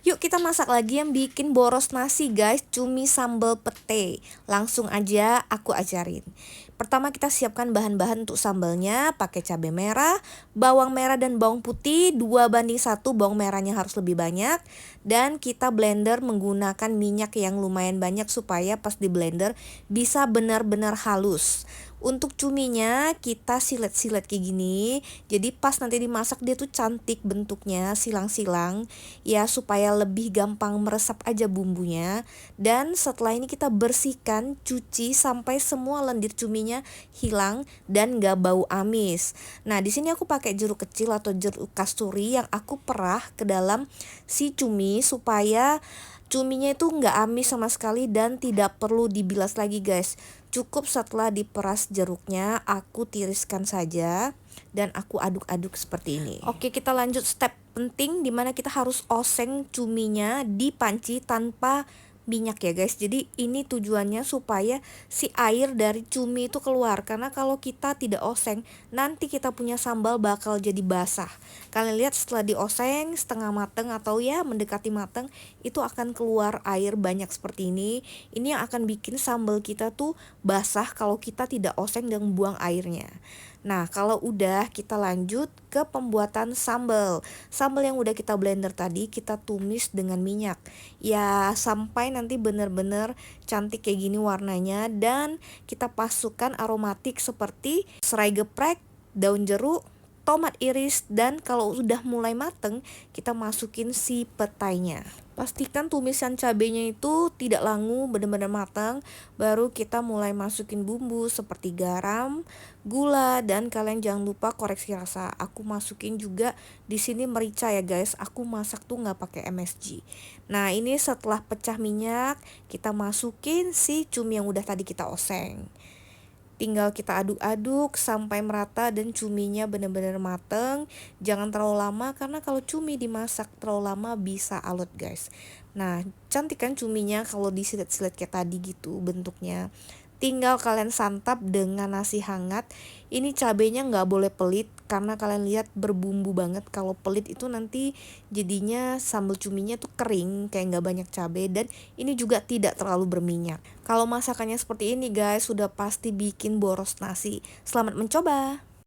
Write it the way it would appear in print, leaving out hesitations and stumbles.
Yuk kita masak lagi yang bikin boros nasi guys, cumi sambal pete. Langsung aja aku ajarin. Pertama kita siapkan bahan-bahan untuk sambalnya, pakai cabai merah, bawang merah dan bawang putih 2:1, bawang merahnya harus lebih banyak. Dan kita blender menggunakan minyak yang lumayan banyak supaya pas di blender bisa benar-benar halus. Untuk cuminya kita silet-silet kayak gini, jadi pas nanti dimasak dia tuh cantik bentuknya, silang-silang ya, supaya lebih gampang meresap aja bumbunya. Dan setelah ini kita bersihkan, cuci sampai semua lendir cuminya hilang dan gak bau amis. Nah di sini aku pakai jeruk kecil atau jeruk kasturi yang aku perah ke dalam si cumi supaya cuminya itu nggak amis sama sekali dan tidak perlu dibilas lagi guys. Cukup setelah diperas jeruknya, aku tiriskan saja dan aku aduk-aduk seperti ini. Oke, kita lanjut step penting dimana kita harus oseng cuminya di panci tanpa minyak ya guys. Jadi ini tujuannya supaya si air dari cumi itu keluar, karena kalau kita tidak oseng nanti kita punya sambal bakal jadi basah. Kalian lihat setelah dioseng setengah mateng atau ya mendekati mateng, itu akan keluar air banyak seperti ini. Ini yang akan bikin sambal kita tuh basah kalau kita tidak oseng dan buang airnya. Nah kalau udah, kita lanjut ke pembuatan sambal. Sambal yang udah kita blender tadi kita tumis dengan minyak ya sampai nanti bener-bener cantik kayak gini warnanya. Dan kita masukkan aromatik seperti serai geprek, daun jeruk, tomat iris, dan kalau udah mulai mateng kita masukin si petainya. Pastikan tumisan cabenya itu tidak langu, benar-benar matang. Baru kita mulai masukin bumbu seperti garam, gula, dan kalian jangan lupa koreksi rasa. Aku masukin juga di sini merica ya guys. Aku masak tuh nggak pakai MSG. Nah ini setelah pecah minyak, kita masukin si cumi yang udah tadi kita oseng. Tinggal kita aduk-aduk sampai merata dan cuminya benar-benar mateng. Jangan terlalu lama karena kalau cumi dimasak terlalu lama bisa alot guys. Nah cantik kan cuminya kalau disilet-silet kayak tadi gitu bentuknya. Tinggal kalian santap dengan nasi hangat. Ini cabenya nggak boleh pelit karena kalian lihat berbumbu banget. Kalau pelit itu nanti jadinya sambal cuminya tuh kering kayak nggak banyak cabai, dan ini juga tidak terlalu berminyak. Kalau masakannya seperti ini guys, sudah pasti bikin boros nasi. Selamat mencoba.